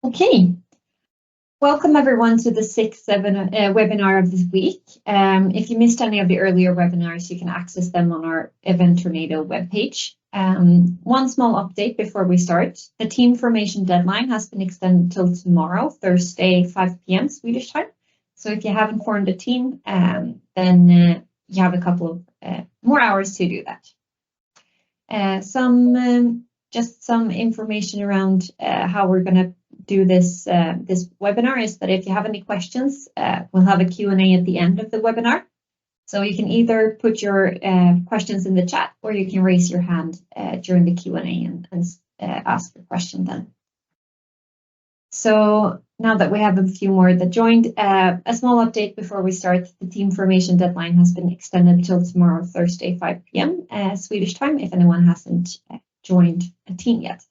Okay, welcome everyone to the sixth webinar of this week. If you missed any of the earlier webinars, you can access them on our Event Tornado webpage. One small update before we start. The team formation deadline has been extended till tomorrow, Thursday, 5 p.m. Swedish time. So if you haven't formed a team, then you have a couple of more hours to do that. Just some information around how we're going to do this webinar is that if you have any questions, we'll have a Q&A at the end of the webinar. So you can either put your questions in the chat or you can raise your hand during the Q&A and ask your question then. So now that we have a few more that joined, a small update before we start. The team formation deadline has been extended till tomorrow, Thursday, 5 p.m. Swedish time, if anyone hasn't joined a team yet.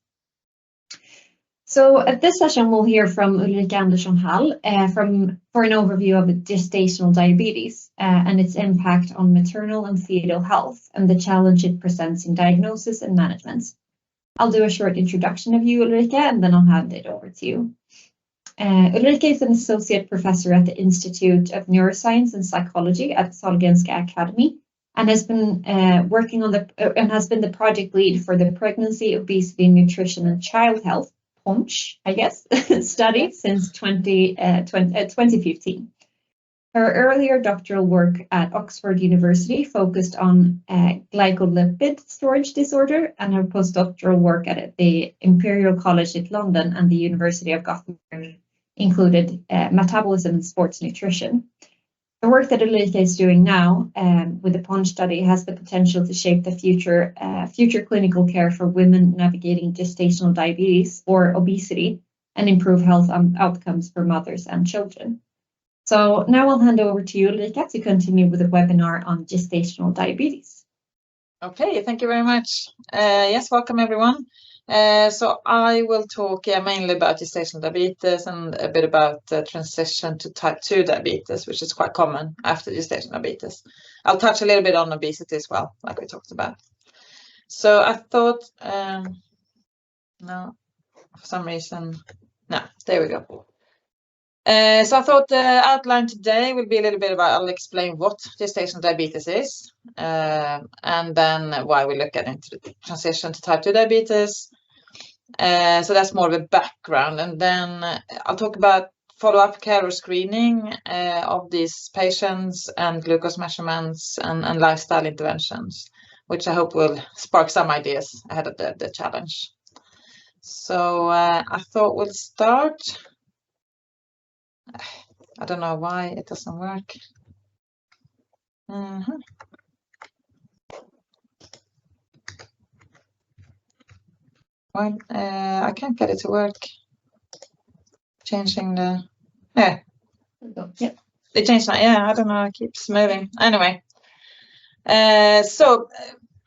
So at this session, we'll hear from Ulrika Andersson for an overview of gestational diabetes and its impact on maternal and fetal health and the challenge it presents in diagnosis and management. I'll do a short introduction of you, Ulrika, and then I'll hand it over to you. Ulrika is an associate professor at the Institute of Neuroscience and Psychology at Sahlgrenska Academy and has been working on has been the project lead for the Pregnancy, Obesity, Nutrition and Child Health study since 2015. Her earlier doctoral work at Oxford University focused on glycolipid storage disorder, and her postdoctoral work at the Imperial College in London and the University of Gothenburg included metabolism and sports nutrition. The work that Ulrika is doing now with the PONCH study has the potential to shape the future clinical care for women navigating gestational diabetes or obesity and improve health outcomes for mothers and children. So now I'll hand over to you, Ulrika, to continue with the webinar on gestational diabetes. Okay, thank you very much. Yes, welcome everyone. So I will talk mainly about gestational diabetes and a bit about the transition to type 2 diabetes, which is quite common after gestational diabetes. I'll touch a little bit on obesity as well, like we talked about. So I thought, no, for some reason, no, there we go. So I thought the outline today will be a little bit about, I'll explain what gestational diabetes is, and then why we look into the transition to type 2 diabetes. So that's more of a background, and then I'll talk about follow-up care or screening of these patients and glucose measurements and lifestyle interventions, which I hope will spark some ideas ahead of the challenge. So I thought we'll start. I don't know why it doesn't work. Well, I can't get it to work. Changing the Yep. They changed that. Yeah, I don't know. It keeps moving. Anyway, so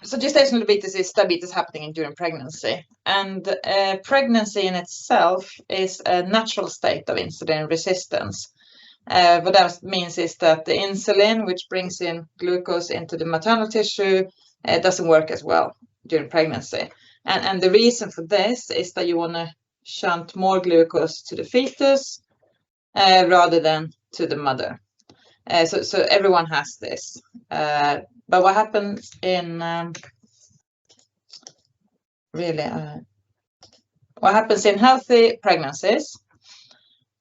gestational diabetes is diabetes happening during pregnancy, and pregnancy in itself is a natural state of insulin resistance. What that means is that the insulin, which brings in glucose into the maternal tissue, doesn't work as well during pregnancy. And the reason for this is that you want to shunt more glucose to the fetus rather than to the mother. So everyone has this. But what happens in what happens in healthy pregnancies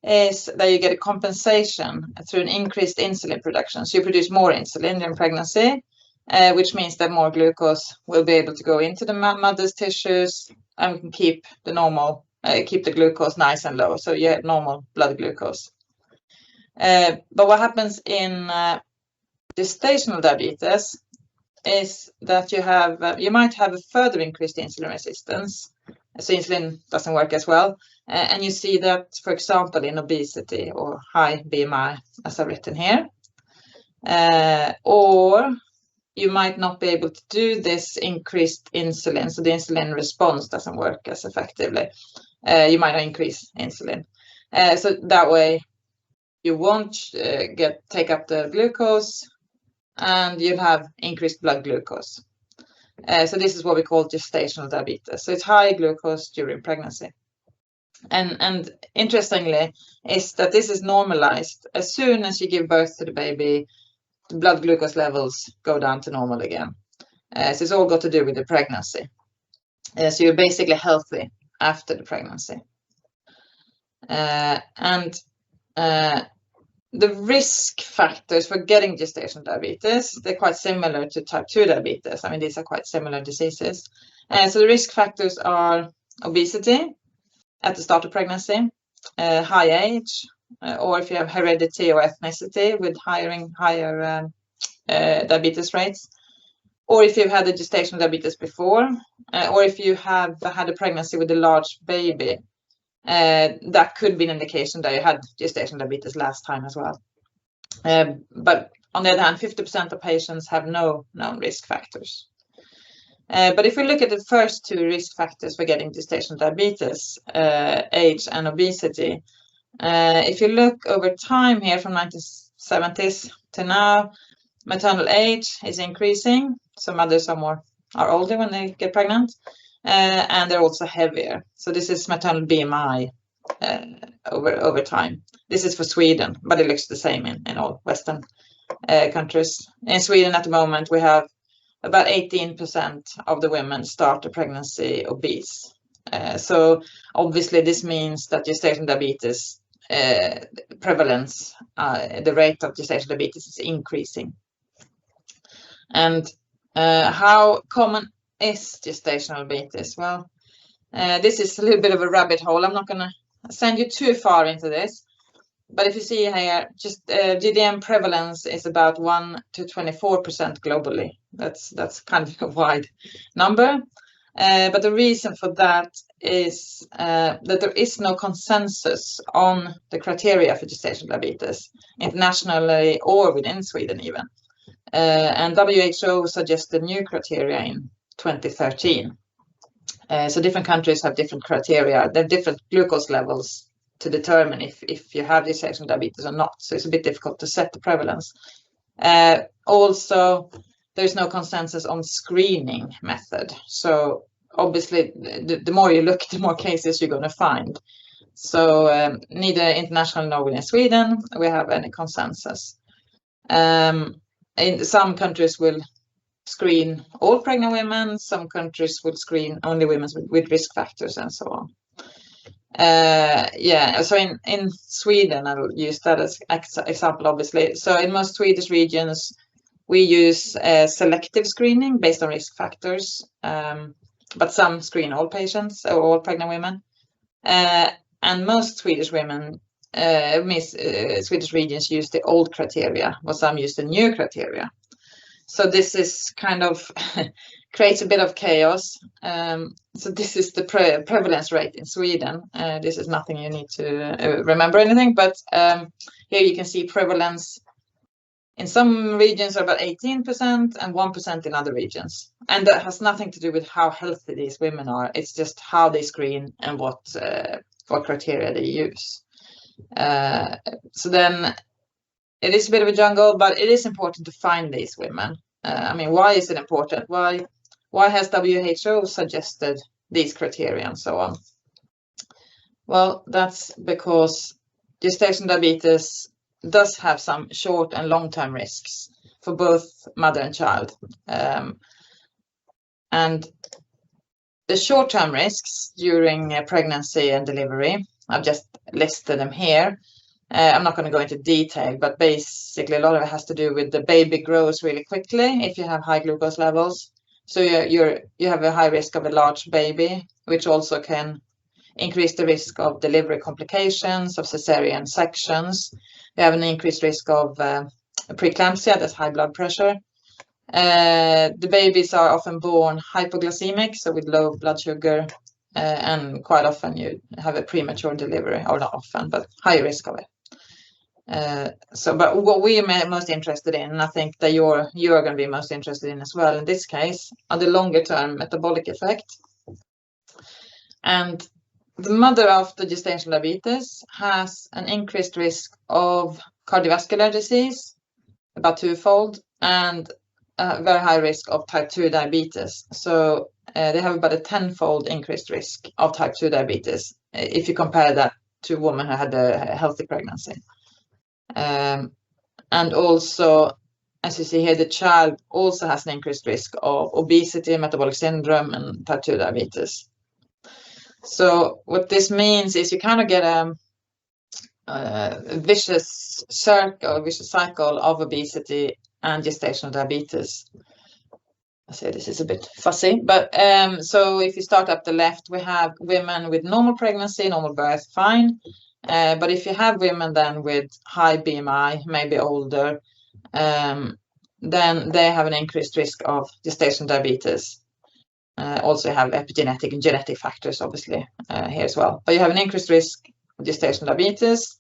is that you get a compensation through an increased insulin production. So you produce more insulin during pregnancy, which means that more glucose will be able to go into the mother's tissues and we can keep the glucose nice and low. So you have normal blood glucose. But what happens in gestational diabetes is that you might have a further increased insulin resistance. So insulin doesn't work as well. And you see that, for example, in obesity or high BMI, as I've written here. Or you might not be able to do this increased insulin. So the insulin response doesn't work as effectively. You might not increase insulin. So that way you won't take up the glucose and you'll have increased blood glucose. So this is what we call gestational diabetes. So it's high glucose during pregnancy. And interestingly is that this is normalized as soon as you give birth to the baby. The blood glucose levels go down to normal again. So it's all got to do with the pregnancy. So you're basically healthy after the pregnancy. And the risk factors for getting gestational diabetes, they're quite similar to type 2 diabetes. I mean, these are quite similar diseases. So the risk factors are obesity at the start of pregnancy, high age, or if you have heredity or ethnicity with higher diabetes rates, or if you've had a gestational diabetes before, or if you have had a pregnancy with a large baby, that could be an indication that you had gestational diabetes last time as well. But on the other hand, 50% of patients have no known risk factors. But if we look at the first two risk factors for getting gestational diabetes, age and obesity, if you look over time here from 1970s to now, maternal age is increasing. So mothers are older when they get pregnant, and they're also heavier. So this is maternal BMI over time. This is for Sweden, but it looks the same in all Western countries. In Sweden at the moment, we have about 18% of the women start a pregnancy obese. So obviously this means that gestational diabetes prevalence, the rate of gestational diabetes is increasing. And how common is gestational diabetes? Well, this is a little bit of a rabbit hole. I'm not going to send you too far into this. But if you see here, just GDM prevalence is about 1 to 24% globally. That's kind of a wide number. But the reason for that is that there is no consensus on the criteria for gestational diabetes, internationally or within Sweden even. And WHO suggested new criteria in 2013. So different countries have different criteria. They have different glucose levels to determine if you have gestational diabetes or not. So it's a bit difficult to set the prevalence. Also, there's no consensus on screening method. So obviously, the more you look, the more cases you're going to find. So neither international nor within Sweden we have any consensus. In some countries will screen all pregnant women. Some countries will screen only women with risk factors and so on. So in Sweden, I will use that as example, obviously. So in most Swedish regions, we use selective screening based on risk factors, but some screen all patients or all pregnant women. And most Swedish women, Swedish regions use the old criteria, while some use the new criteria. So this is kind of creates a bit of chaos. So this is the prevalence rate in Sweden. This is nothing you need to remember anything, but here you can see prevalence in some regions are about 18% and 1% in other regions. And that has nothing to do with how healthy these women are. It's just how they screen and what criteria they use. So then it is a bit of a jungle, but it is important to find these women. I mean, why is it important? Why has WHO suggested these criteria and so on? Well, that's because gestational diabetes does have some short and long-term risks for both mother and child. And the short-term risks during pregnancy and delivery, I've just listed them here. I'm not going to go into detail, but basically a lot of it has to do with the baby grows really quickly if you have high glucose levels. So you have a high risk of a large baby, which also can increase the risk of delivery complications, of cesarean sections. You have an increased risk of preeclampsia, that's high blood pressure. The babies are often born hypoglycemic, so with low blood sugar, and quite often you have a premature delivery, or not often, but high risk of it. But what we are most interested in, and I think that you are going to be most interested in as well in this case, are the longer term metabolic effect. And the mother after gestational diabetes has an increased risk of cardiovascular disease, about twofold, and a very high risk of type 2 diabetes. So they have about a tenfold increased risk of type 2 diabetes if you compare that to a woman who had a healthy pregnancy. And also, as you see here, the child also has an increased risk of obesity, metabolic syndrome, and type 2 diabetes. So what this means is you kind of get a vicious cycle of obesity and gestational diabetes. I say this is a bit fussy, but so if you start up the left, we have women with normal pregnancy, normal birth, fine. But if you have women then with high BMI, maybe older, then they have an increased risk of gestational diabetes. Also you have epigenetic and genetic factors, obviously, here as well. But you have an increased risk of gestational diabetes.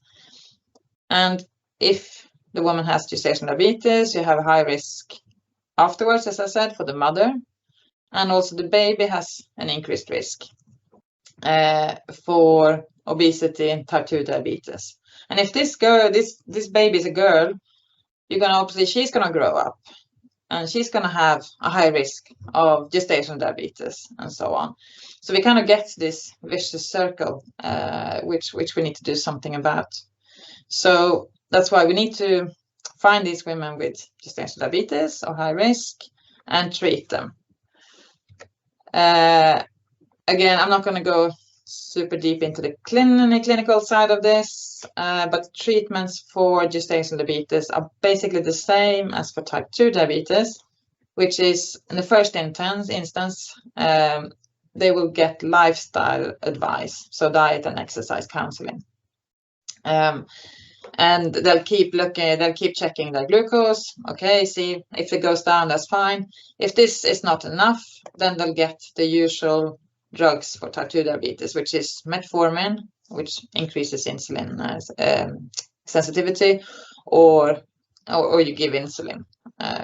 And if the woman has gestational diabetes, you have a high risk afterwards, as I said, for the mother. And also the baby has an increased risk for obesity and type 2 diabetes. And if this baby is a girl, she's gonna grow up and she's gonna have a high risk of gestational diabetes and so on. So we kind of get this vicious circle, which we need to do something about. So that's why we need to find these women with gestational diabetes or high risk and treat them. Again, I'm not going to go super deep into the clinical side of this, but treatments for gestational diabetes are basically the same as for type 2 diabetes, which is in the first instance, they will get lifestyle advice, so diet and exercise counseling. And they'll keep checking their glucose. Okay, see if it goes down, that's fine. If this is not enough, then they'll get the usual drugs for type 2 diabetes, which is metformin, which increases insulin sensitivity, or you give insulin,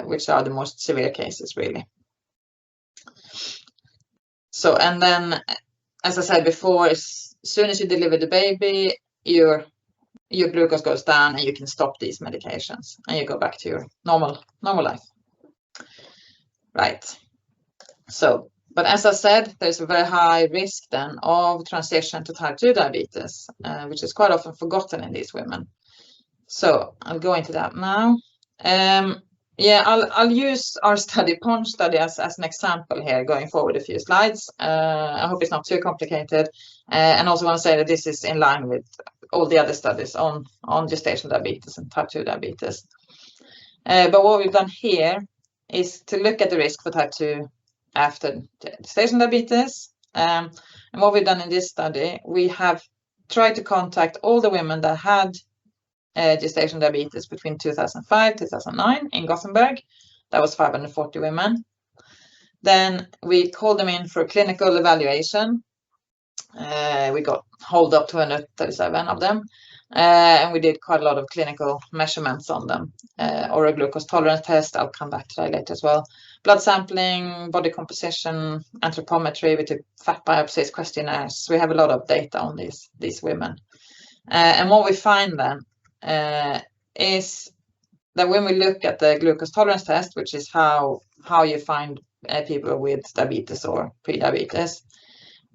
which are the most severe cases, really. So, and then, as I said before, as soon as you deliver the baby, your glucose goes down and you can stop these medications and you go back to your normal life. Right. So, but as I said, there's a very high risk then of transition to type 2 diabetes, which is quite often forgotten in these women. So I'll go into that now. Yeah, I'll use our PONJ study as an example here, going forward a few slides. I hope it's not too complicated. And also want to say that this is in line with all the other studies on gestational diabetes and type 2 diabetes. But what we've done here is to look at the risk for type 2 after gestational diabetes. And what we've done in this study, we have tried to contact all the women that had gestational diabetes between 2005 2009 in Gothenburg. That was 540 women. Then we called them in for a clinical evaluation. We got hold up 237 of them, and we did quite a lot of clinical measurements on them, or a glucose tolerance test. I'll come back to that later as well. Blood sampling, body composition, anthropometry, we took fat biopsies, questionnaires. We have a lot of data on these women. And what we find then is that when we look at the glucose tolerance test, which is how you find people with diabetes or pre-diabetes,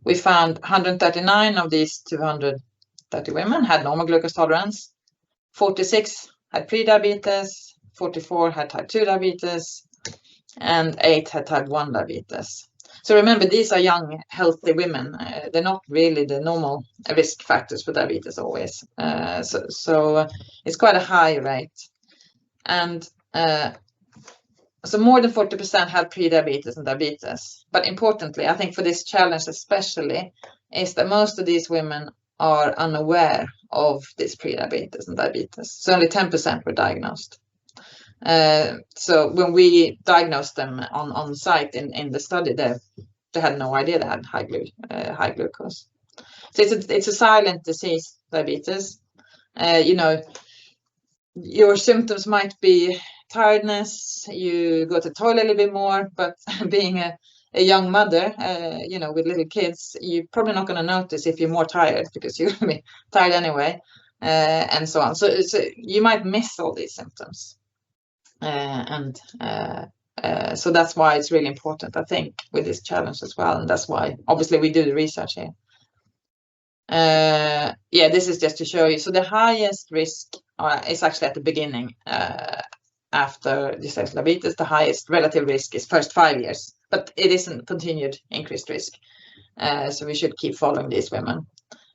we found 139 of these 230 women had normal glucose tolerance, 46 had pre-diabetes, 44 had type 2 diabetes, and 8 had type 1 diabetes. So remember, these are young, healthy women. They're not really the normal risk factors for diabetes always. So it's quite a high rate. And so more than 40% had pre-diabetes and diabetes. But importantly, I think for this challenge especially, is that most of these women are unaware of this pre-diabetes and diabetes. So only 10% were diagnosed. So when we diagnosed them on site in the study, they had no idea they had high glucose. So it's a silent disease, diabetes. Your symptoms might be tiredness, you go to the toilet a little bit more, but being a young mother, with little kids, you're probably not going to notice if you're more tired because you're going to be tired anyway, and so on. So you might miss all these symptoms. So that's why it's really important, I think, with this challenge as well. And that's why, obviously, we do the research here. Yeah, this is just to show you. So the highest risk is actually at the beginning. After gestational diabetes, the highest relative risk is first 5 years, but it isn't continued increased risk. So we should keep following these women.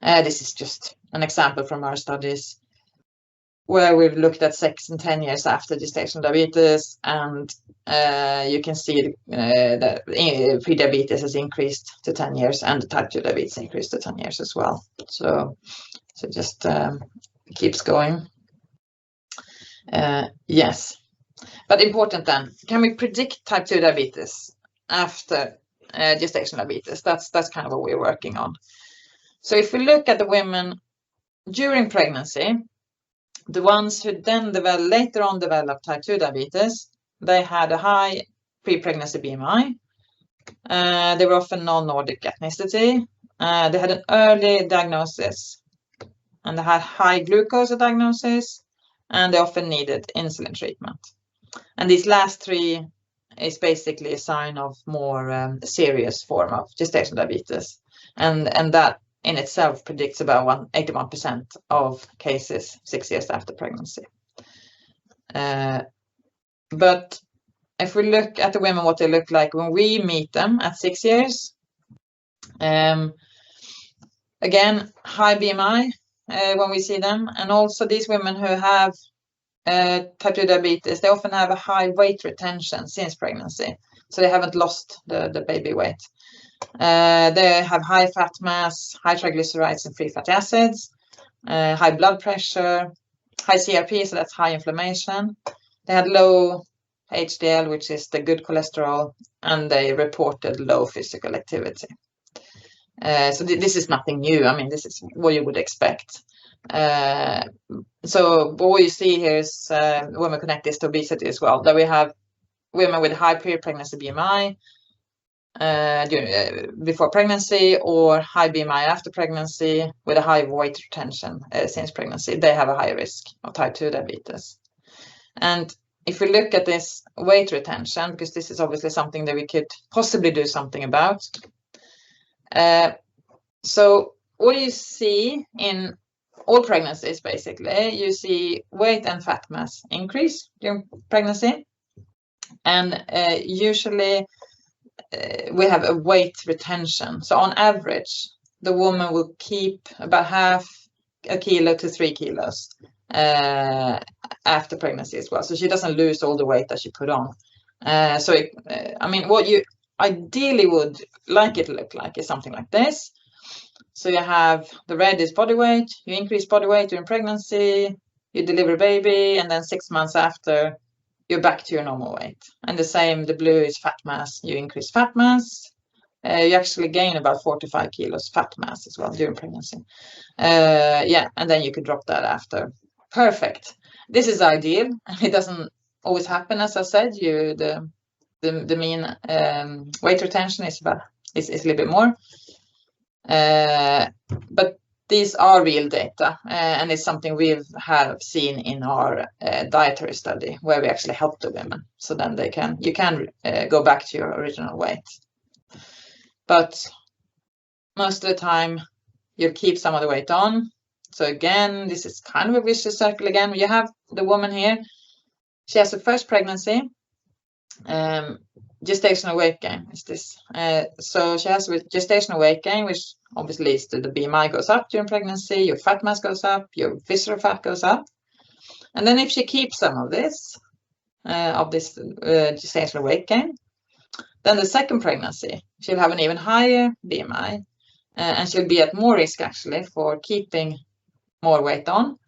This is just an example from our studies where we've looked at 6 and 10 years after gestational diabetes, and you can see that pre-diabetes has increased to 10 years and the type 2 diabetes increased to 10 years as well. So just keeps going. Yes, but important then, can we predict type 2 diabetes after gestational diabetes? That's kind of what we're working on. So if we look at the women during pregnancy, the ones who then later on developed type 2 diabetes, they had a high pre-pregnancy BMI. They were often non-Nordic ethnicity. They had an early diagnosis, and they had high glucose diagnosis, and they often needed insulin treatment. And these last 3 is basically a sign of more serious form of gestational diabetes, and that in itself predicts about 81% of cases 6 years after pregnancy. But if we look at the women, what they look like when we meet them at 6 years, again, high BMI when we see them, and also these women who have type 2 diabetes, they often have a high weight retention since pregnancy, so they haven't lost the baby weight. They have high fat mass, high triglycerides and free fatty acids, high blood pressure, high CRP, so that's high inflammation. They had low HDL, which is the good cholesterol, and they reported low physical activity. So this is nothing new. I mean, this is what you would expect. So what you see here is women connect this to obesity as well, that we have women with high pre-pregnancy BMI before pregnancy, or high BMI after pregnancy with a high weight retention since pregnancy. They have a high risk of type 2 diabetes. And if we look at this weight retention, because this is obviously something that we could possibly do something about. So what you see in all pregnancies, basically, you see weight and fat mass increase during pregnancy. And usually we have a weight retention. So on average, the woman will keep about half a kilo to 3 kilos after pregnancy as well. So she doesn't lose all the weight that she put on. I mean, what you ideally would like it to look like is something like this. So you have the red is body weight, you increase body weight during pregnancy, you deliver a baby, and then 6 months after, you're back to your normal weight. And the same, the blue is fat mass, you increase fat mass, you actually gain about 4 to 5 kilos fat mass as well during pregnancy. Yeah, and then you could drop that after. Perfect. This is ideal. It doesn't always happen, as I said. The mean weight retention is a little bit more. But these are real data, and it's something we have seen in our dietary study, where we actually help the women, so then you can go back to your original weight. But most of the time, you'll keep some of the weight on. So again, this is kind of a vicious circle again. You have the woman here. She has her first pregnancy. Gestational weight gain is this. So she has gestational weight gain, which obviously leads to the BMI goes up during pregnancy, your fat mass goes up, your visceral fat goes up. And then if she keeps some of this gestational weight gain, then the second pregnancy, she'll have an even higher BMI, and she'll be at more risk actually for keeping more weight on.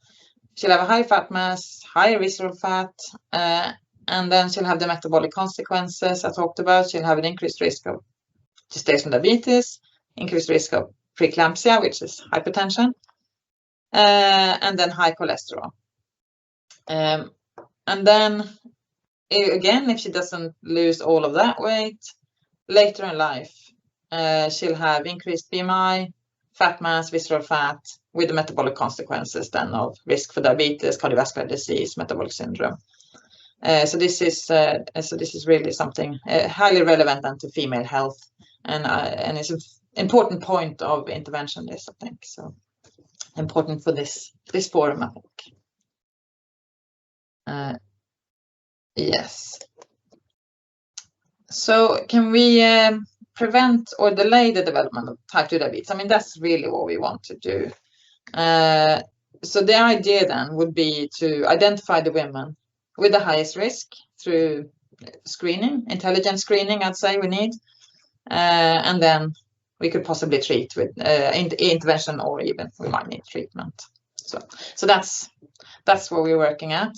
She'll have a high fat mass, higher visceral fat, and then she'll have the metabolic consequences I talked about. She'll have an increased risk of gestational diabetes, increased risk of preeclampsia, which is hypertension, and then high cholesterol. And then, again, if she doesn't lose all of that weight, later in life, she'll have increased BMI, fat mass, visceral fat, with the metabolic consequences then of risk for diabetes, cardiovascular disease, metabolic syndrome. So this is really something highly relevant then to female health, and it's important point of intervention, this, I think. So important for this forum, I think. Yes. So can we prevent or delay the development of type 2 diabetes? I mean, that's really what we want to do. So the idea then would be to identify the women with the highest risk through screening, intelligent screening, I'd say we need. And then we could possibly treat with intervention, or even we might need treatment. So that's what we're working at.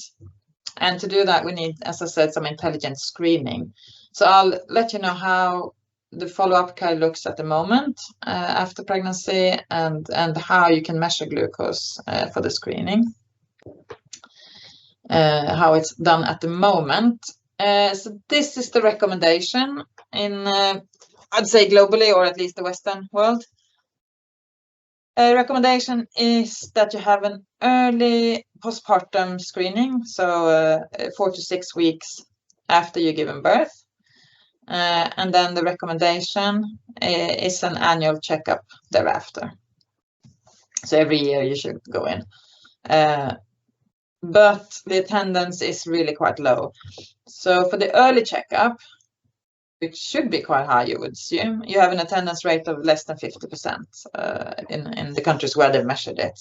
And to do that, we need, as I said, some intelligent screening. So I'll let you know how the follow-up care looks at the moment after pregnancy, and how you can measure glucose for the screening, how it's done at the moment. So this is the recommendation in, I'd say globally, or at least the Western world. Recommendation is that you have an early postpartum screening, so 4 to 6 weeks after you've given birth. And then the recommendation is an annual checkup thereafter. So every year you should go in. But the attendance is really quite low. So for the early checkup, which should be quite high, you would assume, you have an attendance rate of less than 50% in the countries where they measured it.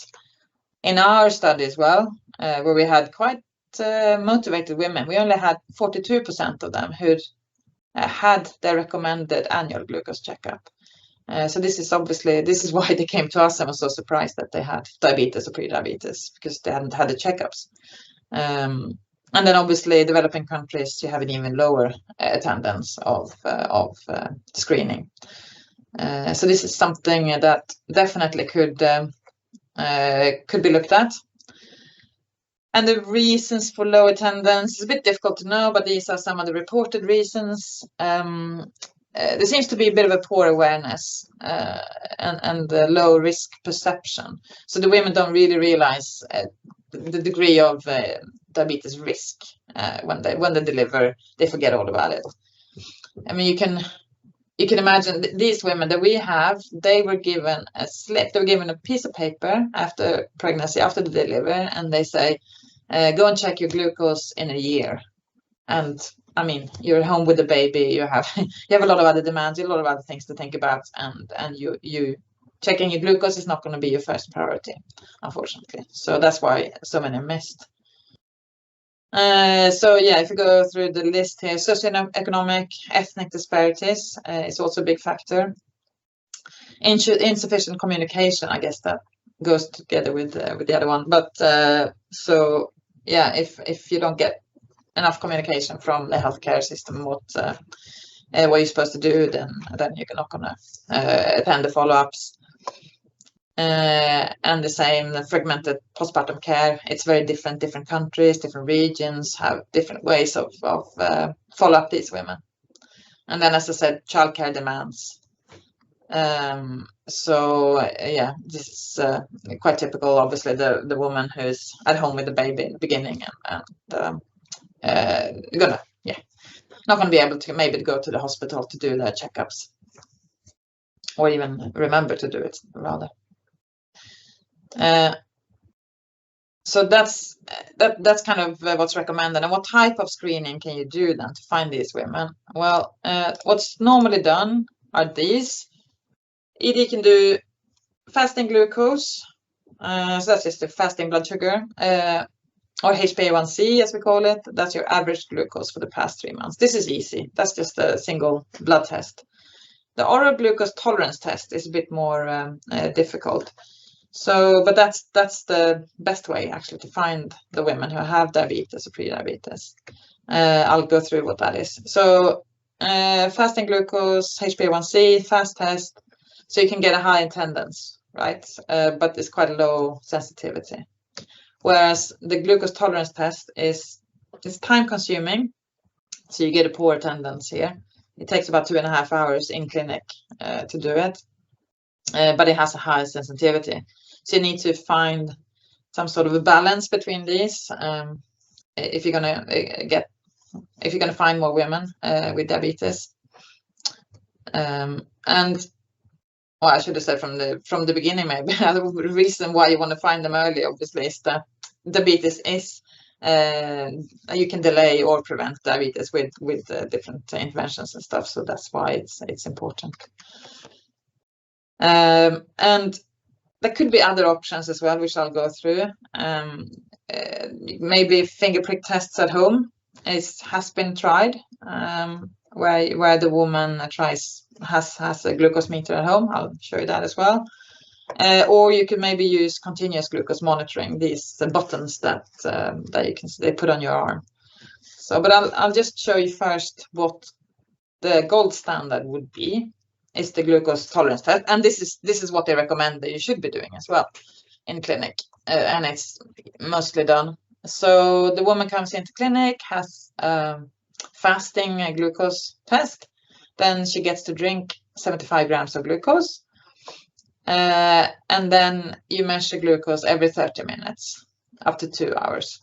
In our study as well, where we had quite motivated women, we only had 42% of them who'd had their recommended annual glucose checkup. So this is why they came to us and was so surprised that they had diabetes or pre-diabetes, because they hadn't had the checkups. And then obviously developing countries, you have an even lower attendance of screening. So this is something that definitely could be looked at. And the reasons for low attendance is a bit difficult to know, but these are some of the reported reasons. There seems to be a bit of a poor awareness and low risk perception. So the women don't really realize the degree of diabetes risk when they deliver. They forget all about it. I mean, you can imagine these women that we have, they were given a slip. They were given a piece of paper after pregnancy, after the delivery, and they say, go and check your glucose in a year. And I mean, you're home with the baby, you have a lot of other demands, a lot of other things to think about, and you checking your glucose is not going to be your first priority, unfortunately. So that's why so many are missed. So yeah, if you go through the list here, socioeconomic, ethnic disparities is also a big factor. Insufficient communication, I guess that goes together with the other one. But so yeah, if you don't get enough communication from the healthcare system, what you're supposed to do, then you're not gonna attend the follow-ups. And the same, the fragmented postpartum care. It's very different countries, different regions have different ways of follow up these women. And then, as I said, childcare demands. So yeah, this is quite typical. Obviously, the woman who's at home with the baby in the beginning and not gonna be able to maybe go to the hospital to do their checkups, or even remember to do it rather. So that's kind of what's recommended. And what type of screening can you do then to find these women? Well, what's normally done are these. Either you can do fasting glucose, so that's just the fasting blood sugar, or HbA1c as we call it. That's your average glucose for the past 3 months. This is easy. That's just a single blood test. The oral glucose tolerance test is a bit more difficult. So, but that's the best way actually to find the women who have diabetes or pre-diabetes. I'll go through what that is. So, fasting glucose, HbA1c, fast test, so you can get a high attendance, right? But it's quite a low sensitivity. Whereas the glucose tolerance test is time consuming, so you get a poor attendance here. It takes about 2.5 hours in clinic to do it, but it has a high sensitivity. So you need to find some sort of a balance between these if you're gonna find more women with diabetes. And I should have said from the beginning, maybe. The reason why you want to find them early, obviously, is that diabetes is you can delay or prevent diabetes with different interventions and stuff. So that's why it's important. And there could be other options as well, which I'll go through. Maybe finger prick tests at home has been tried, where the woman has a glucose meter at home. I'll show you that as well. Or you could maybe use continuous glucose monitoring, these buttons that they put on your arm. So, but I'll just show you first what the gold standard would be. Is the glucose tolerance test, and this is what they recommend that you should be doing as well in clinic, and it's mostly done. So the woman comes into clinic, has fasting glucose test, then she gets to drink 75 grams of glucose, and then you measure glucose every 30 minutes, up to 2 hours,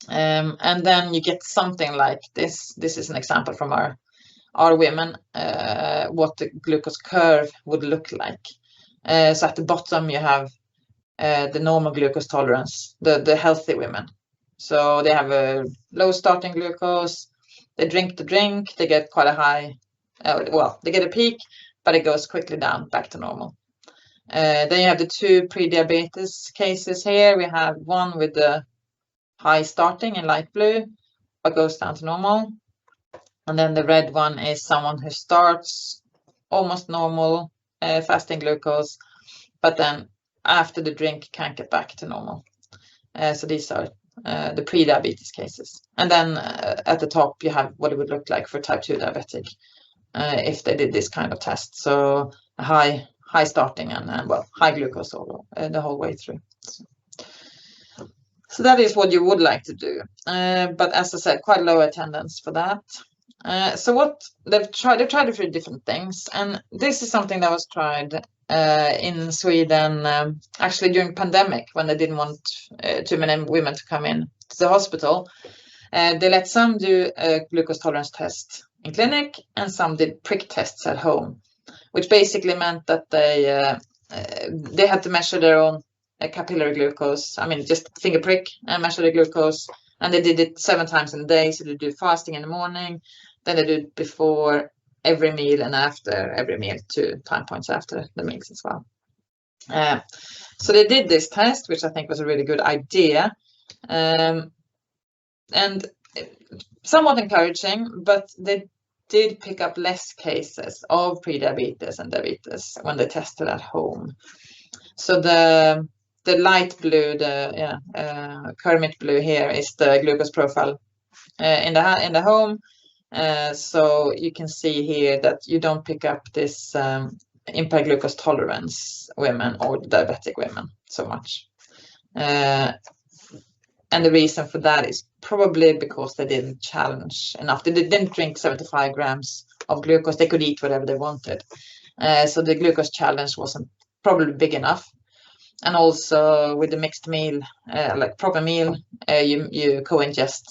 and then you get something like this. This is an example from our women, what the glucose curve would look like. So at the bottom you have the normal glucose tolerance, the healthy women. So they have a low starting glucose, they drink the drink, they get quite a high, they get a peak, but it goes quickly down back to normal. Then you have the two pre-diabetes cases here. We have one with the high starting in light blue, but goes down to normal. And then the red one is someone who starts almost normal fasting glucose, but then after the drink can't get back to normal. So these are the pre-diabetes cases. And then at the top you have what it would look like for type 2 diabetic if they did this kind of test. So a high starting and high glucose the whole way through. So that is what you would like to do. But as I said, quite low attendance for that. So what they've tried a few different things, and this is something that was tried in Sweden actually during pandemic, when they didn't want too many women to come in to the hospital. They let some do a glucose tolerance test in clinic, and some did prick tests at home, which basically meant that they had to measure their own capillary glucose. I mean, just finger prick and measure the glucose, and they did it 7 times in a day. So they do fasting in the morning, then they do it before every meal and after every meal, 2 time points after the meals as well. So they did this test, which I think was a really good idea, and somewhat encouraging, but they did pick up less cases of pre-diabetes and diabetes when they tested at home. So the light blue, Kermit blue here is the glucose profile in the home. So you can see here that you don't pick up this impaired glucose tolerance women or diabetic women so much. And the reason for that is probably because they didn't challenge enough. They didn't drink 75 grams of glucose. They could eat whatever they wanted. So the glucose challenge wasn't probably big enough. And also with the mixed meal, like proper meal, you co-ingest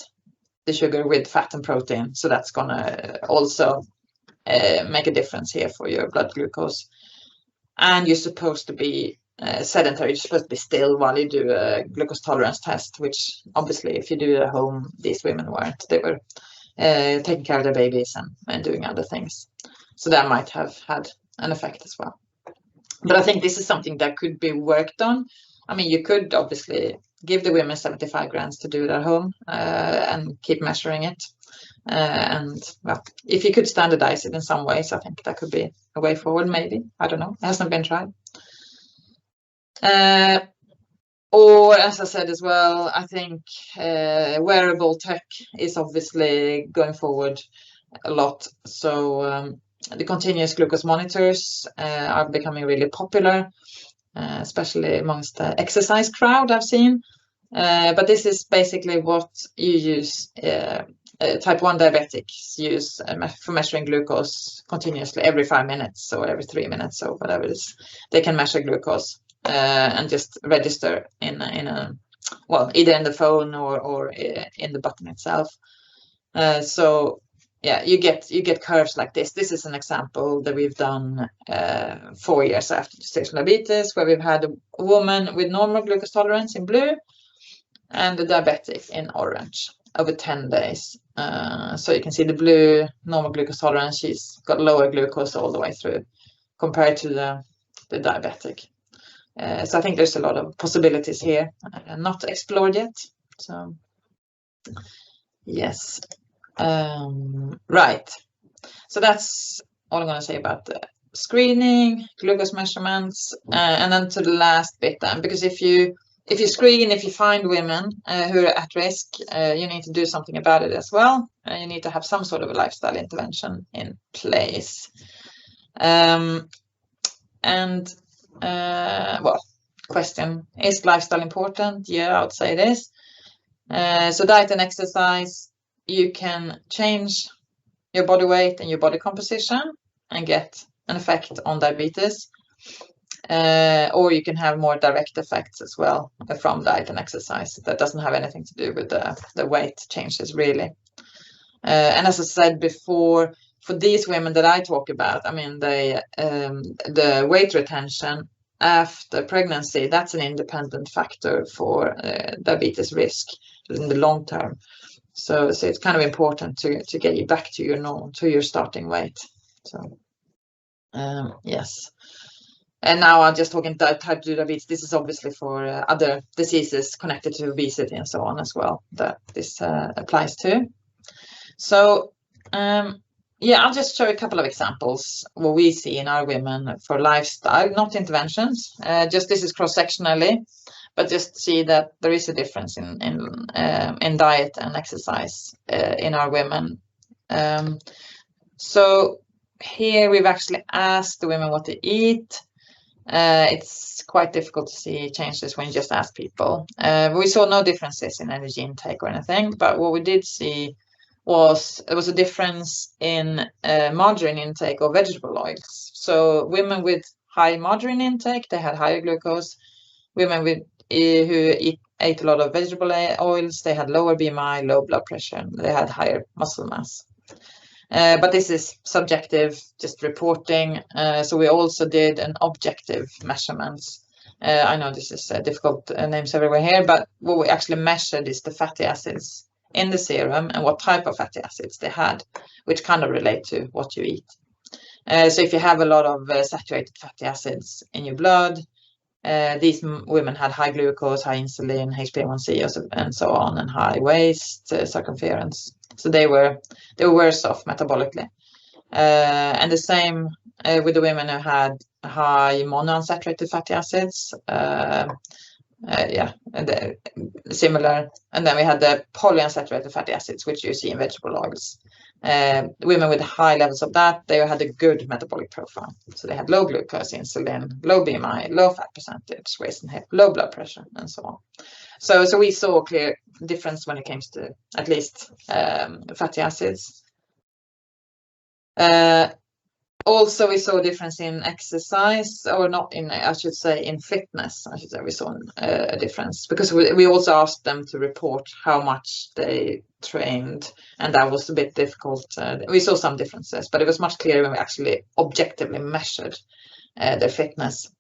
the sugar with fat and protein. So that's going to also make a difference here for your blood glucose. And you're supposed to be sedentary. You're supposed to be still while you do a glucose tolerance test, which obviously if you do it at home, these women weren't. They were taking care of their babies and doing other things. So that might have had an effect as well. But I think this is something that could be worked on. I mean, you could obviously give the women 75 grams to do it at home and keep measuring it. And well, if you could standardize it in some ways, I think that could be a way forward, maybe. I don't know. It hasn't been tried. Or as I said as well, I think wearable tech is obviously going forward a lot. So the continuous glucose monitors are becoming really popular, especially amongst the exercise crowd I've seen. But this is basically what you use, type 1 diabetics use for measuring glucose continuously every 5 minutes or every 3 minutes or whatever it is. They can measure glucose and just register in a well, either in the phone or in the button itself. So yeah, you get curves like this. This is an example that we've done 4 years after gestational diabetes, where we've had a woman with normal glucose tolerance in blue and a diabetic in orange over 10 days. So you can see the blue normal glucose tolerance, she's got lower glucose all the way through compared to the diabetic. So I think there's a lot of possibilities here, not explored yet. So yes, right. So that's all I'm going to say about the screening, glucose measurements, and then to the last bit then, because if you screen, if you find women who are at risk, you need to do something about it as well. You need to have some sort of a lifestyle intervention in place. Well, question, is lifestyle important? Yeah, I would say it is. So diet and exercise, you can change your body weight and your body composition and get an effect on diabetes. Or you can have more direct effects as well from diet and exercise that doesn't have anything to do with the weight changes, really. And as I said before, for these women that I talk about, I mean, the weight retention after pregnancy, that's an independent factor for diabetes risk in the long term. So it's kind of important to get you back to your starting weight. So yes. And now I'm just talking type 2 diabetes. This is obviously for other diseases connected to obesity and so on as well that this applies to. So yeah, I'll just show you a couple of examples what we see in our women for lifestyle, not interventions. Just this is cross-sectionally, but just see that there is a difference in diet and exercise in our women. So here we've actually asked the women what to eat. It's quite difficult to see changes when you just ask people. We saw no differences in energy intake or anything, but what we did see was there was a difference in margarine intake or vegetable oils. So women with high margarine intake, they had higher glucose. Women who ate a lot of vegetable oils, they had lower BMI, low blood pressure, they had higher muscle mass. But this is subjective, just reporting. So we also did an objective measurements. I know this is difficult names everywhere here, but what we actually measured is the fatty acids in the serum and what type of fatty acids they had, which kind of relate to what you eat. So if you have a lot of saturated fatty acids in your blood, these women had high glucose, high insulin, HbA1c, and so on, and high waist circumference. So they were worse off metabolically. And the same with the women who had high monounsaturated fatty acids. Yeah, and similar. And then we had the polyunsaturated fatty acids, which you see in vegetable oils. Women with high levels of that, they had a good metabolic profile. So they had low glucose, insulin, low BMI, low fat percentage, waist and hip, low blood pressure, and so on. So we saw a clear difference when it comes to at least fatty acids. Also, we saw a difference in exercise, or not in, I should say, in fitness. I should say we saw a difference because we also asked them to report how much they trained, and that was a bit difficult. We saw some differences, but it was much clearer when we actually objectively measured their fitness.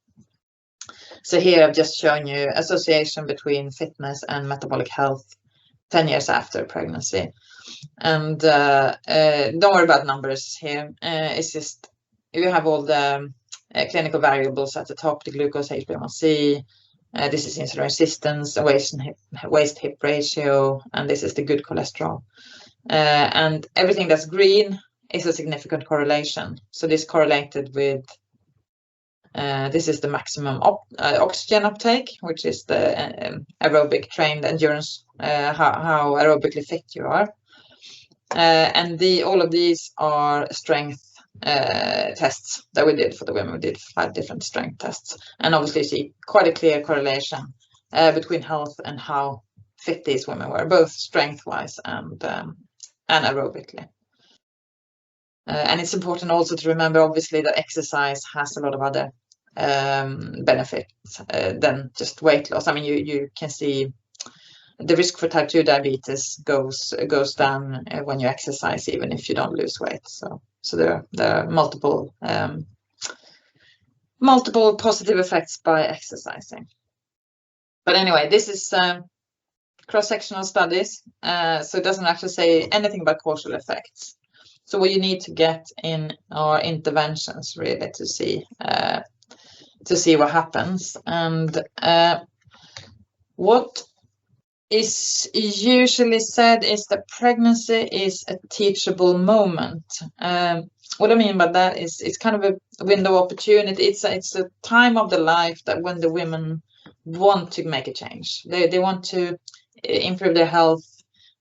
So here I've just shown you association between fitness and metabolic health 10 years after pregnancy. And don't worry about numbers here. It's just you have all the clinical variables at the top, the glucose, HbA1c. This is insulin resistance, waist-hip ratio, and this is the good cholesterol. And everything that's green is a significant correlation. So this correlated with, this is the maximum oxygen uptake, which is the aerobic trained endurance, how aerobically fit you are. And all of these are strength tests that we did for the women. We did 5 different strength tests, and obviously you see quite a clear correlation between health and how fit these women were, both strength-wise and aerobically. And it's important also to remember, obviously, that exercise has a lot of other benefits than just weight loss. I mean, you can see the risk for type 2 diabetes goes down when you exercise, even if you don't lose weight. So there are multiple positive effects by exercising. But anyway, this is cross-sectional studies, so it doesn't actually say anything about causal effects. So what you need to get in are interventions, really, to see what happens. And what is usually said is that pregnancy is a teachable moment. What I mean by that is it's kind of a window of opportunity. It's a time of the life that when the women want to make a change. They want to improve their health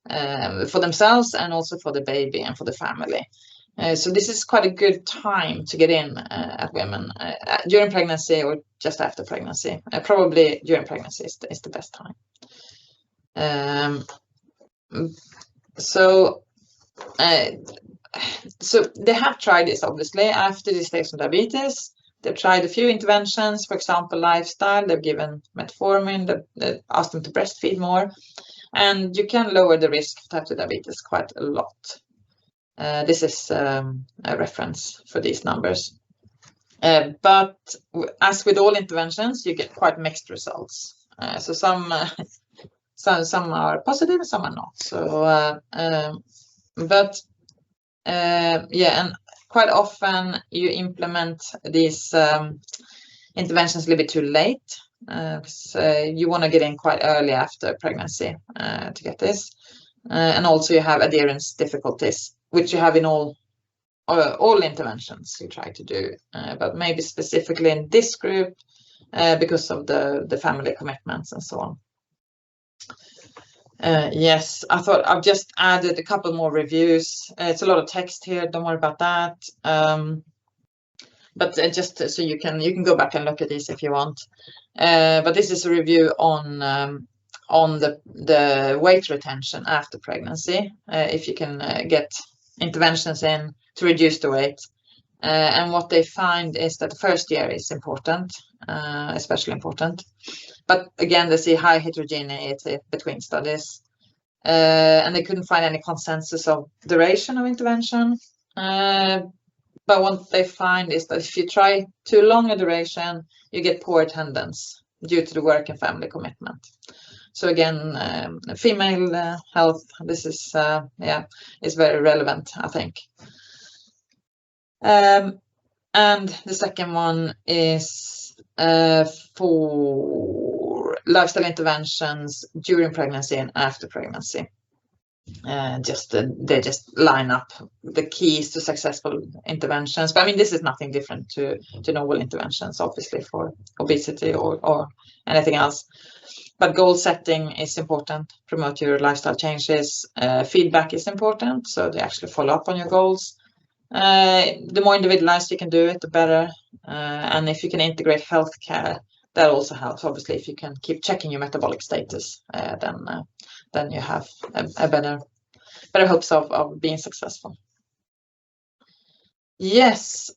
for themselves and also for the baby and for the family. So this is quite a good time to get in at women during pregnancy or just after pregnancy. Probably during pregnancy is the best time. So they have tried this, obviously, after gestational diabetes. They've tried a few interventions, for example, lifestyle. They've given metformin, they've asked them to breastfeed more, and you can lower the risk of type 2 diabetes quite a lot. This is a reference for these numbers. But as with all interventions, you get quite mixed results. So some are positive, some are not. So, yeah, and quite often you implement these interventions a little bit too late. So you want to get in quite early after pregnancy to get this. And also you have adherence difficulties, which you have in all interventions you try to do, but maybe specifically in this group because of the family commitments and so on. Yes, I thought I've just added a couple more reviews. It's a lot of text here, don't worry about that. But just so you can go back and look at these if you want. But this is a review on the weight retention after pregnancy, if you can get interventions in to reduce the weight. And what they find is that the first year is important, especially important. But again, they see high heterogeneity between studies. And they couldn't find any consensus of duration of intervention. But what they find is that if you try too long a duration, you get poor attendance due to the work and family commitment. So again, female health, this is is very relevant, I think. And the second one is for lifestyle interventions during pregnancy and after pregnancy. They just line up the keys to successful interventions. But I mean, this is nothing different to normal interventions, obviously, for obesity or anything else. But goal setting is important. Promote your lifestyle changes. Feedback is important, so they actually follow up on your goals. The more individualized you can do it, the better. And if you can integrate healthcare, that also helps. Obviously, if you can keep checking your metabolic status, then you have a better hopes of being successful. Yes.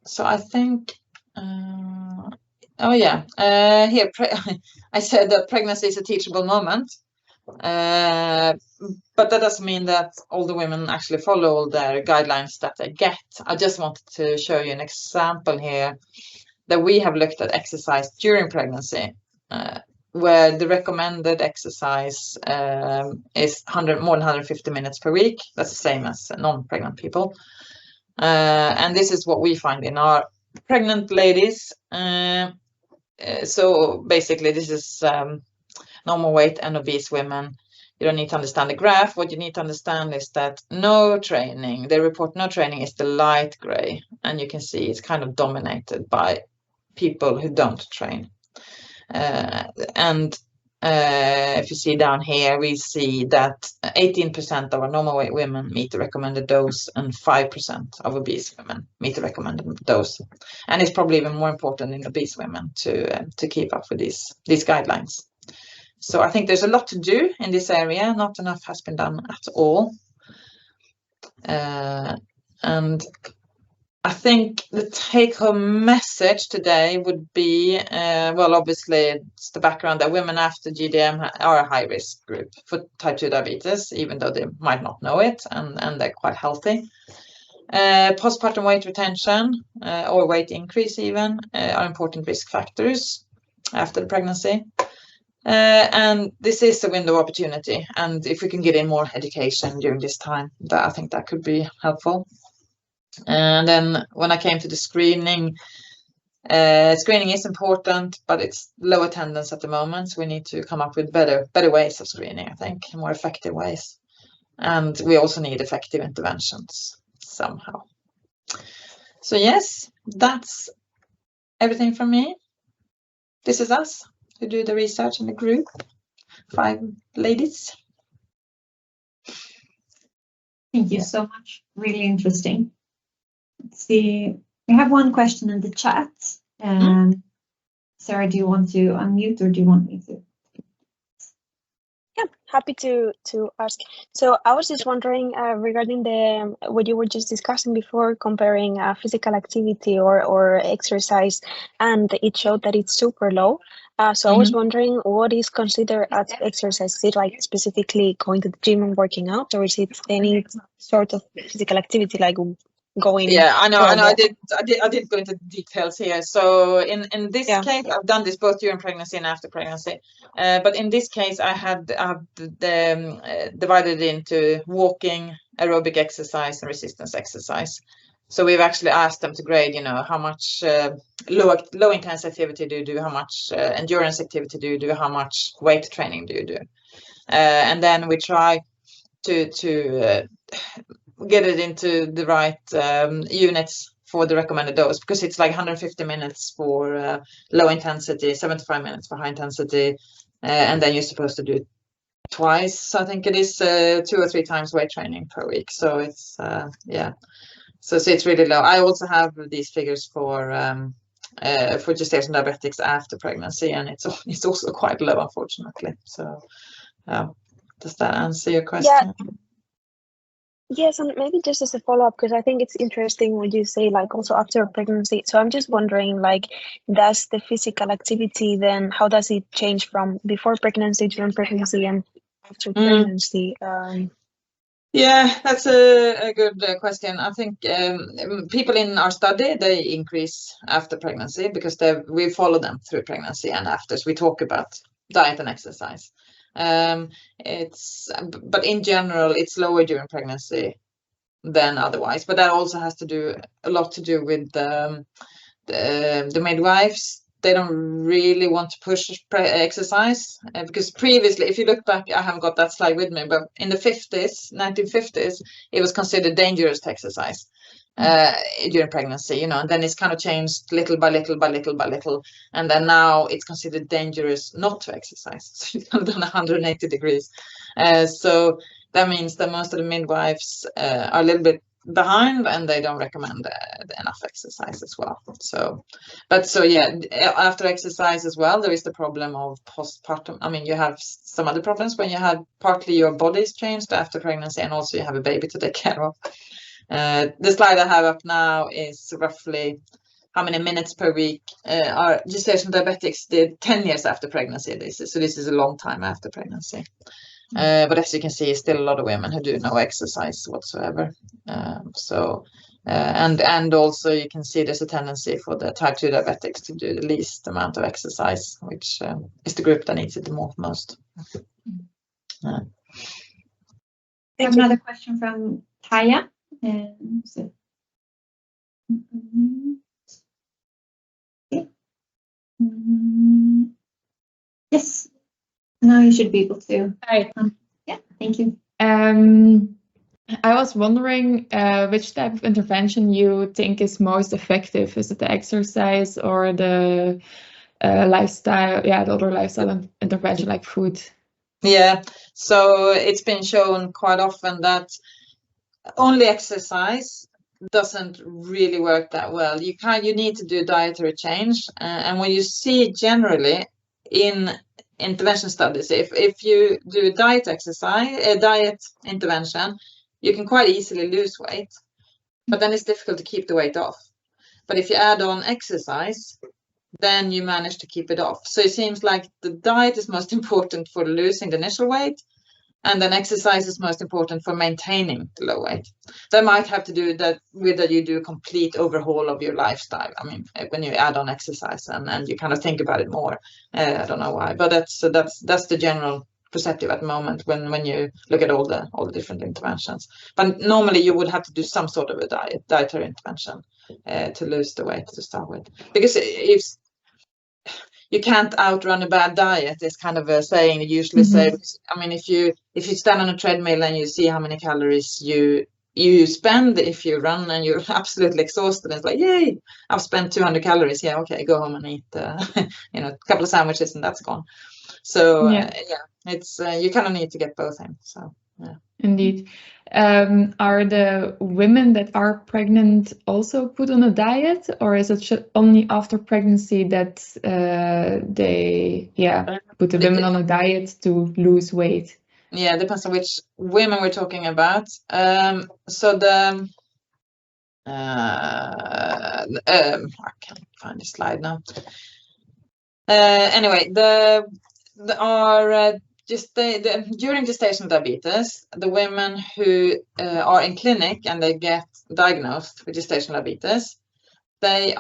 So I think. Here I said that pregnancy is a teachable moment. But that doesn't mean that all the women actually follow all their guidelines that they get. I just wanted to show you an example here that we have looked at exercise during pregnancy, where the recommended exercise is more than 150 minutes per week. That's the same as non-pregnant people. And this is what we find in our pregnant ladies. So basically, this is normal weight and obese women. You don't need to understand the graph. What you need to understand is that no training, they report no training, is the light gray. And you can see it's kind of dominated by people who don't train. If you see down here, we see that 18% of our normal weight women meet the recommended dose and 5% of obese women meet the recommended dose. And it's probably even more important in obese women to keep up with these guidelines. So I think there's a lot to do in this area. Not enough has been done at all. And I think the take-home message today would be, well, obviously it's the background that women after GDM are a high-risk group for type 2 diabetes, even though they might not know it, and they're quite healthy. Postpartum weight retention or weight increase even are important risk factors after the pregnancy. And this is a window of opportunity. And if we can get in more education during this time, I think that could be helpful. And then when I came to the screening, screening is important, but it's low attendance at the moment. So we need to come up with better ways of screening, I think, more effective ways. And we also need effective interventions somehow. So yes, that's everything from me. This is us who do the research in the group, 5 ladies. Thank you so much. Really interesting. Let's see. We have one question in the chat. Sarah, do you want to unmute or do you want me to? Yeah, happy to ask. So I was just wondering regarding what you were just discussing before, comparing physical activity or exercise, and it showed that it's super low. So I was wondering, what is considered as exercise? Is it like specifically going to the gym and working out, or is it any sort of physical activity like going? Yeah, I know. I did go into details here. So in this case, I've done this both during pregnancy and after pregnancy. But in this case, I have divided into walking, aerobic exercise, and resistance exercise. So we've actually asked them to grade, how much low intense activity do you do, how much endurance activity do you do, how much weight training do you do, and then we try to get it into the right units for the recommended dose, because it's like 150 minutes for low intensity, 75 minutes for high intensity, and then you're supposed to do it twice. I think it is 2 or 3 times weight training per week. So it's so it's really low. I also have these figures for gestational diabetics after pregnancy, and it's also quite low, unfortunately. So does that answer your question? Yeah. Yes, and maybe just as a follow-up, because I think it's interesting when you say like also after pregnancy. So I'm just wondering, like, does the physical activity then, how does it change from before pregnancy, during pregnancy, and after pregnancy? Yeah, that's a good question. I think people in our study, they increase after pregnancy because we follow them through pregnancy and after. So we talk about diet and exercise. But in general, it's lower during pregnancy than otherwise. But that also has to do a lot with the midwives. They don't really want to push exercise because previously, if you look back, I haven't got that slide with me, but in the 1950s, it was considered dangerous to exercise during pregnancy, and then it's kind of changed little by little, and then now it's considered dangerous not to exercise. So it's kind of done 180 degrees. So that means that most of the midwives are a little bit behind, and they don't recommend enough exercise as well. So after exercise as well, there is the problem of postpartum. I mean, you have some other problems when you have partly your body's changed after pregnancy, and also you have a baby to take care of. The slide I have up now is roughly how many minutes per week our gestational diabetics did 10 years after pregnancy. This is a long time after pregnancy. But as you can see, still a lot of women who do no exercise whatsoever. And also you can see there's a tendency for the type 2 diabetics to do the least amount of exercise, which is the group that needs it the most. I have another question from Taya. Yes. Now you should be able to. Hi. Yeah, thank you. I was wondering which type of intervention you think is most effective. Is it the exercise or the lifestyle? Yeah, the other lifestyle intervention like food. Yeah, so it's been shown quite often that only exercise doesn't really work that well. You need to do dietary change, and when you see generally in intervention studies, if you do diet intervention, you can quite easily lose weight. but then it's difficult to keep the weight off. But if you add on exercise, then you manage to keep it off. So it seems like the diet is most important for losing the initial weight, and then exercise is most important for maintaining the low weight. That might have to do that with that you do a complete overhaul of your lifestyle. I mean, when you add on exercise and you kind of think about it more. I don't know why, but that's the general perspective at the moment when you look at all the different interventions. But normally you would have to do some sort of a dietary intervention to lose the weight to start with, because if you can't outrun a bad diet is kind of a saying they usually say. I mean, if you stand on a treadmill and you see how many calories you spend, if you run and you're absolutely exhausted, it's like, yay, I've spent 200 calories. Yeah, okay, go home and eat a couple of sandwiches and that's gone. So it's you kind of need to get both in. So yeah. Indeed. Are the women that are pregnant also put on a diet, or is it only after pregnancy that they put the women on a diet to lose weight? Yeah, it depends on which women we're talking about. So the I can't find the slide now. Anyway, during gestational diabetes, the women who are in clinic and they get diagnosed with gestational diabetes, they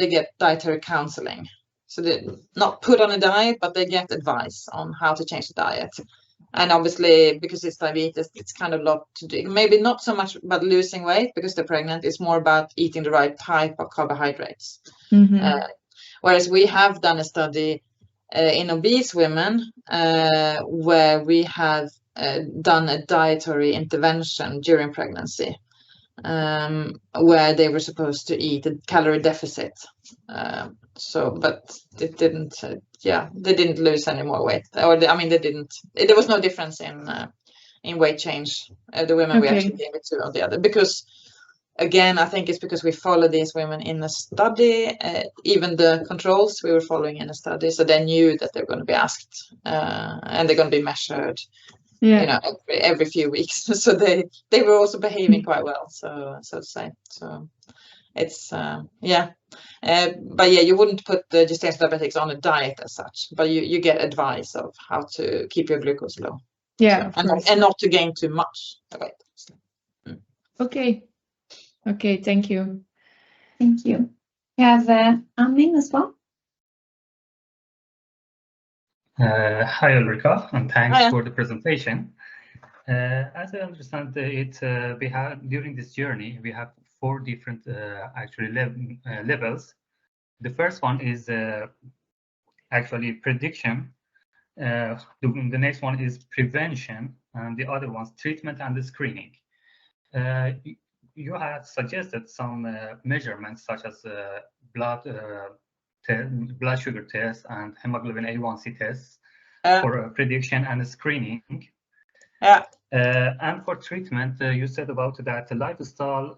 get dietary counseling. So they're not put on a diet, but they get advice on how to change the diet. And obviously, because it's diabetes, it's kind of a lot to do. Maybe not so much about losing weight because they're pregnant. It's more about eating the right type of carbohydrates. Whereas we have done a study in obese women where we have done a dietary intervention during pregnancy, where they were supposed to eat a calorie deficit. But it didn't. They didn't lose any more weight, or they didn't. There was no difference in weight change. The women we actually gave it to or the other, because again, I think it's because we follow these women in a study. Even the controls we were following in a study, so they knew that they're going to be asked and they're going to be measured. Every few weeks. So they were also behaving quite well. So to say. So it's but yeah, you wouldn't put the gestational diabetics on a diet as such, but you get advice of how to keep your glucose low. Yeah, and not to gain too much weight. Okay, thank you. Thank you. We have Amin as well. Hi, Ulrika, and thanks for the presentation. As I understand it, we have during this journey we have 4 different levels. The first one is actually prediction. The next one is prevention, and the other one's treatment and the screening. You have suggested some measurements such as blood sugar tests and hemoglobin A1C tests for prediction and screening. And for treatment, you said about that lifestyle,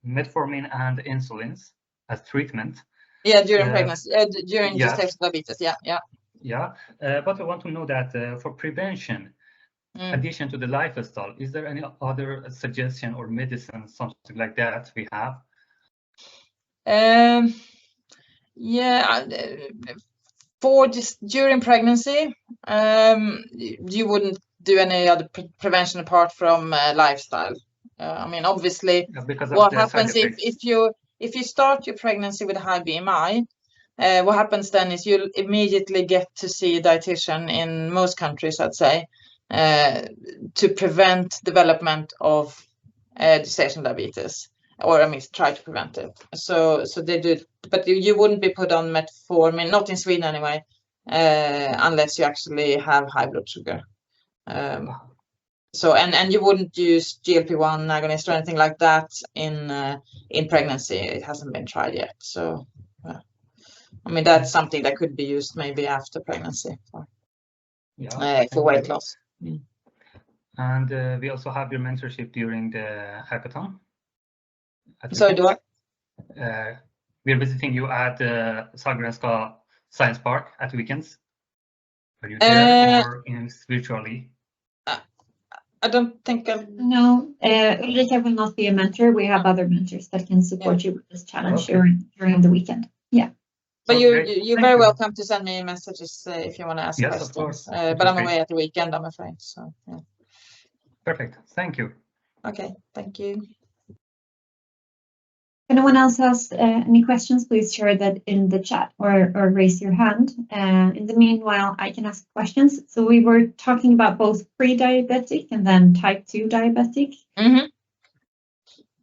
metformin and insulins as treatment. Yeah, during pregnancy, during gestational diabetes. But I want to know that for prevention, addition to the lifestyle, is there any other suggestion or medicine, something like that we have? For just during pregnancy, you wouldn't do any other prevention apart from lifestyle. Obviously, what happens if you start your pregnancy with a high BMI, what happens then is you'll immediately get to see a dietitian in most countries, I'd say, to prevent development of gestational diabetes, or try to prevent it. So they do, but you wouldn't be put on metformin, not in Sweden anyway, unless you actually have high blood sugar. So and you wouldn't use GLP-1 agonist or anything like that in pregnancy. It hasn't been tried yet. So that's something that could be used maybe after pregnancy for weight loss. And we also have your mentorship during the hackathon. So do I? We're visiting you at the Sahlgrenska Science Park at weekends. Are you there or virtually? I don't think No, Ulrika will not be a mentor. We have other mentors that can support you with this challenge during the weekend. Yeah. But So you're very welcome to send me messages if you want to ask Yes, questions. of course. But I'm away at the weekend, I'm afraid. So yeah. Perfect. Thank you. Okay, thank you. If anyone else has any questions, please share that in the chat or raise your hand. In the meanwhile, I can ask questions. So we were talking about both pre-diabetic and then type 2 diabetic. Mm-hmm.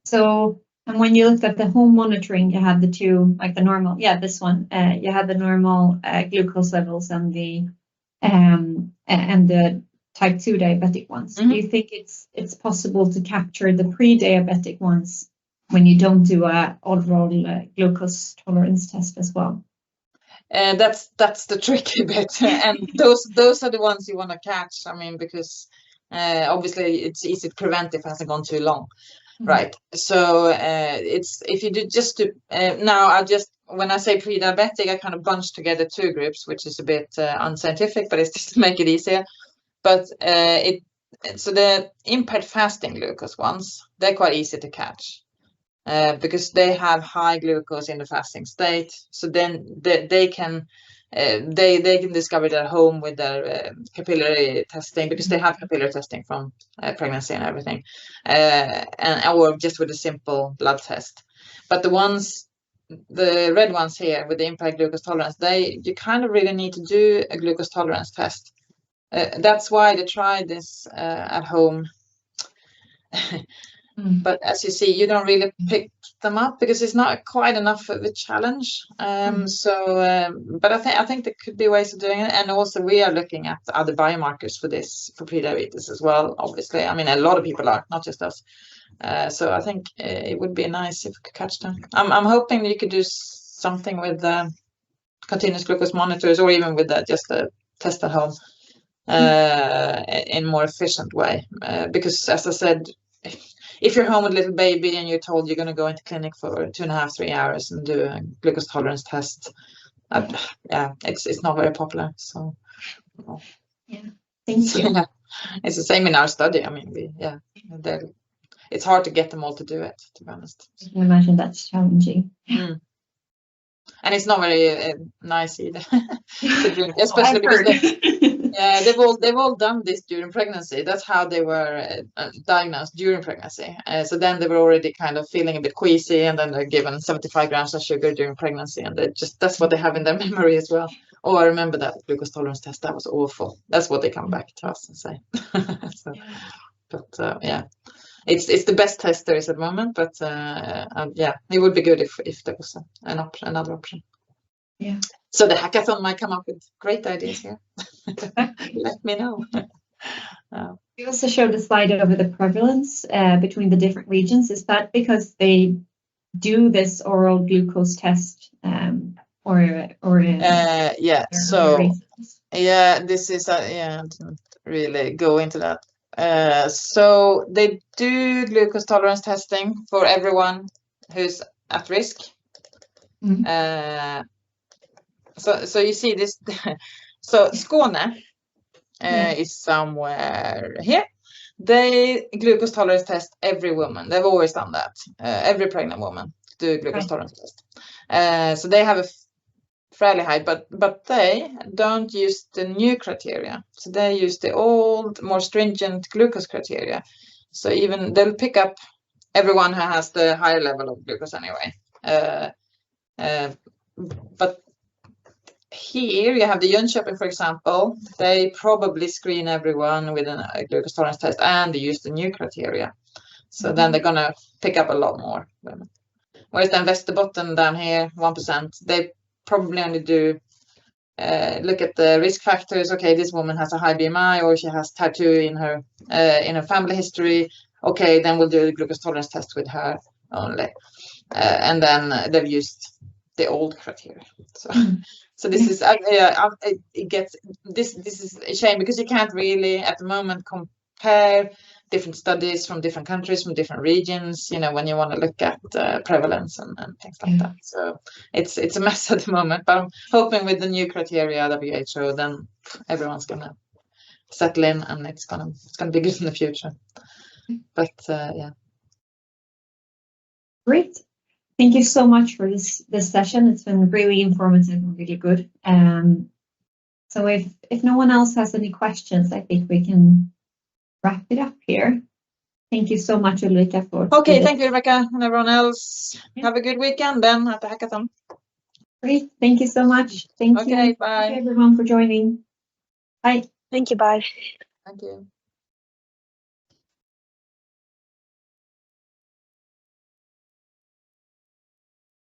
So, and when you looked at the home monitoring, you had the two, like the normal, this one, you had the normal glucose levels and the type 2 diabetic ones. Mm-hmm. Do you think it's possible to capture the pre-diabetic ones when you don't do a overall glucose tolerance test as well? That's the tricky bit, and those are the ones you want to catch. I mean, because obviously it's easy to prevent if it hasn't gone too long, right? So it's if you do just to now when I say pre-diabetic, I kind of bunch together two groups, which is a bit unscientific, but it's just to make it easier. But so the impaired fasting glucose ones, they're quite easy to catch. Because they have high glucose in the fasting state, so then they can discover it at home with their capillary testing, because they have capillary testing from pregnancy and everything, or just with a simple blood test. But the red ones here with the impaired glucose tolerance, you kind of really need to do a glucose tolerance test. That's why they try this at home. But as you see, you don't really pick them up because it's not quite enough of a challenge. But I think there could be ways of doing it, and also we are looking at other biomarkers for this, for pre-diabetes as well. Obviously, I mean, a lot of people are, not just us. So I think it would be nice if we could catch them. I'm hoping you could do something with continuous glucose monitors, or even with just a test at home in more efficient way. Because as I said, if you're home with a little baby and you're told you're going to go into clinic for 2.5, 3 hours and do a glucose tolerance test, it's not very popular. So Thank you. It's the same in our study. I mean, it's hard to get them all to do it, to be honest. I can imagine that's challenging. And it's not very nice either to drink, especially because they've all done this during pregnancy. That's how they were diagnosed during pregnancy. So then they were already kind of feeling a bit queasy, and then they're given 75 grams of sugar during pregnancy, and that's what they have in their memory as well. Oh, I remember that glucose tolerance test. That was awful. That's what they come back to us and say. It's the best test there is at the moment. But it would be good if there was another option. Yeah. So the hackathon might come up with great ideas here. Let me know. You also showed a slide over the prevalence between the different regions. Is that because they do this oral glucose test, or this is I didn't really go into that. So they do glucose tolerance testing for everyone who's at risk. So you see this. So Skåne is somewhere here. They glucose tolerance test every woman. They've always done that. Every pregnant woman do a glucose tolerance test. So they have a fairly high, but they don't use the new criteria. So they use the old, more stringent glucose criteria. So even they'll pick up everyone who has the higher level of glucose anyway. But here you have the Jönköping, for example. They probably screen everyone with a glucose tolerance test, and they use the new criteria. So then they're gonna pick up a lot more women. Whereas then Västerbotten down here, 1%, they probably only do look at the risk factors. Okay, this woman has a high BMI, or she has type 2 in her family history. Okay, then we'll do the glucose tolerance test with her only. And then they've used the old criteria. So this is this is a shame, because you can't really at the moment compare different studies from different countries, from different regions, when you want to look at prevalence and things like that. So it's a mess at the moment, but I'm hoping with the new criteria WHO, then everyone's gonna settle in, and it's gonna be good in the future. But yeah. Great. Thank you so much for this session. It's been really informative and really good. So if no one else has any questions, I think we can wrap it up here. Thank you so much, Ulrika, for Okay, thank you, Rebecca, and everyone else. Yeah. Have a good weekend then at the hackathon. Great. Thank you so much. Thank you. Okay, bye. Thank you everyone for joining. Bye. Thank you. Bye. Thank you.